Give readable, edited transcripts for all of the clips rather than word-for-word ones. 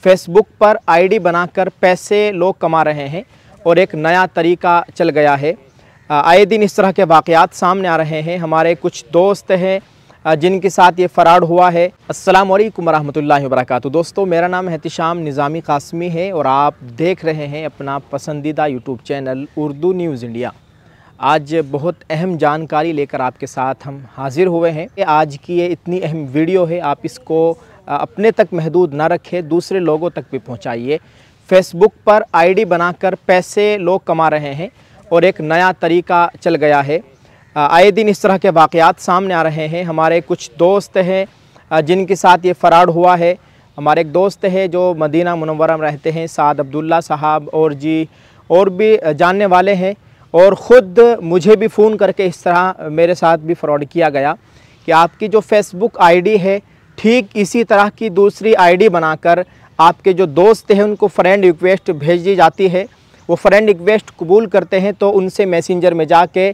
Facebook पर ID बनाकर पैसे लोग कमा रहे हैं और एक नया तरीका चल गया है। आए दिन इस तरह के वाक़यात सामने आ रहे हैं। हमारे कुछ दोस्त हैं जिनके साथ ये फ़राड हुआ है। अस्सलाम वालेकुम रहमतुल्लाहि व बरकातुहू। दोस्तों, मेरा नाम एहतिशाम निज़ामी कासमी है और आप देख रहे हैं अपना पसंदीदा YouTube channel Urdu news India. आज बहुत अहम जानकारी लेकर आपके साथ हम हाज़िर हुए हैं। आज की ये इतनी अहम वीडियो है, आप इसको अपने तक महदूद ना रखें, दूसरे लोगों तक भी पहुंचाइए। फेसबुक पर आईडी बनाकर पैसे लोग कमा रहे हैं और एक नया तरीका चल गया है। आए दिन इस तरह के वाक़यात सामने आ रहे हैं। हमारे कुछ दोस्त हैं जिनके साथ ये फ़राड हुआ है। हमारे एक दोस्त है जो मदीना मुनव्वरा में रहते हैं, साद अब्दुल्ला साहब, और भी जानने वाले हैं। और ख़ुद मुझे भी फ़ोन करके इस तरह मेरे साथ भी फ़्रॉड किया गया कि आपकी जो फेसबुक आईडी है ठीक इसी तरह की दूसरी आईडी बनाकर आपके जो दोस्त हैं उनको फ्रेंड रिक्वेस्ट भेजी जाती है। वो फ्रेंड रिक्वेस्ट कबूल करते हैं तो उनसे मैसेंजर में जाके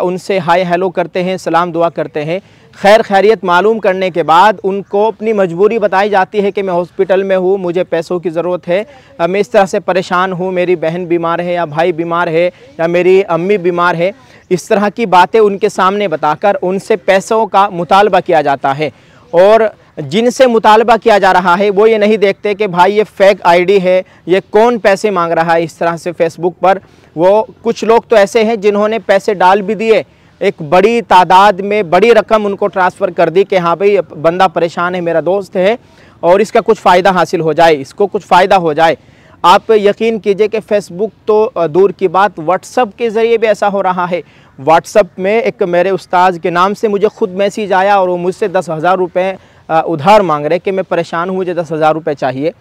उनसे हाय हेलो करते हैं, सलाम दुआ करते हैं। खैर खैरियत मालूम करने के बाद उनको अपनी मजबूरी बताई जाती है कि मैं हॉस्पिटल में हूँ, मुझे पैसों की ज़रूरत है, मैं इस तरह से परेशान हूँ, मेरी बहन बीमार है या भाई बीमार है या मेरी अम्मी बीमार है। इस तरह की बातें उनके सामने बताकर उनसे पैसों का मुतालबा किया जाता है। और जिनसे मुतालबा किया जा रहा है वो ये नहीं देखते कि भाई ये फ़ेक आईडी है, ये कौन पैसे मांग रहा है इस तरह से फेसबुक पर। वो कुछ लोग तो ऐसे हैं जिन्होंने पैसे डाल भी दिए, एक बड़ी तादाद में बड़ी रकम उनको ट्रांसफ़र कर दी कि हाँ भाई बंदा परेशान है, मेरा दोस्त है और इसका कुछ फ़ायदा हासिल हो जाए, इसको कुछ फ़ायदा हो जाए। आप यकीन कीजिए कि फ़ेसबुक तो दूर की बात, व्हाट्सअप के ज़रिए भी ऐसा हो रहा है। व्हाट्सअप में एक मेरे उस्ताद के नाम से मुझे ख़ुद मैसेज आया और वो मुझसे 10,000 रुपये उधार मांग रहे कि मैं परेशान हूँ, मुझे 10,000 रुपये चाहिए।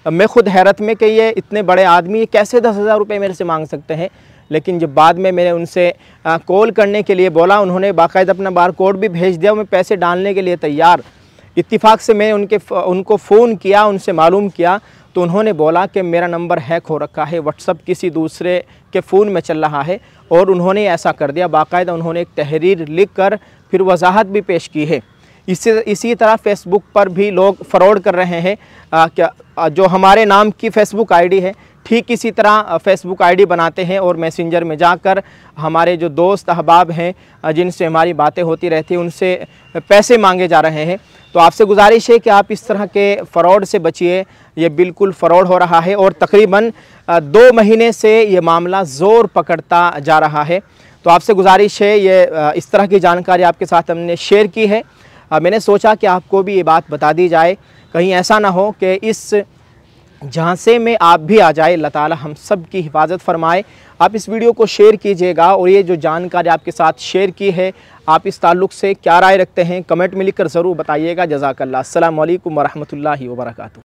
मैं ख़ुद हैरत में कि ये इतने बड़े आदमी कैसे 10,000 रुपये मेरे से मांग सकते हैं। लेकिन जब बाद में मैंने उनसे कॉल करने के लिए बोला, उन्होंने बाकायदा अपना बार कोड भी भेज दिया, मैं पैसे डालने के लिए तैयार। इत्तिफाक से मैं उनको फ़ोन किया, उनसे मालूम किया तो उन्होंने बोला कि मेरा नंबर हैक हो रखा है, व्हाट्सअप किसी दूसरे के फ़ोन में चल रहा है। और उन्होंने ऐसा कर दिया। बाकायदा उन्होंने एक तहरीर लिख कर फिर वजाहत भी पेश की है। इसी तरह फ़ेसबुक पर भी लोग फ़रॉड कर रहे हैं। क्या जो हमारे नाम की फ़ेसबुक आईडी है ठीक इसी तरह फ़ेसबुक आईडी बनाते हैं और मैसेंजर में जाकर हमारे जो दोस्त अहबाब हैं जिनसे हमारी बातें होती रहती हैं उनसे पैसे मांगे जा रहे हैं। तो आपसे गुजारिश है कि आप इस तरह के फ़रॉड से बचिए। ये बिल्कुल फ़रॉड हो रहा है और तकरीबन 2 महीने से ये मामला ज़ोर पकड़ता जा रहा है। तो आपसे गुजारिश है, ये इस तरह की जानकारी आपके साथ हमने शेयर की है। मैंने सोचा कि आपको भी ये बात बता दी जाए, कहीं ऐसा ना हो कि इस झांसे में आप भी आ जाए। अल्लाह ताला हम सब की हिफाजत फरमाए। आप इस वीडियो को शेयर कीजिएगा और ये जो जानकारी आपके साथ शेयर की है, आप इस ताल्लुक़ से क्या राय रखते हैं कमेंट में लिखकर ज़रूर बताइएगा। जज़ाकल्लाह। अस्सलामु अलैकुम व रहमतुल्लाहि व बरकातुहू।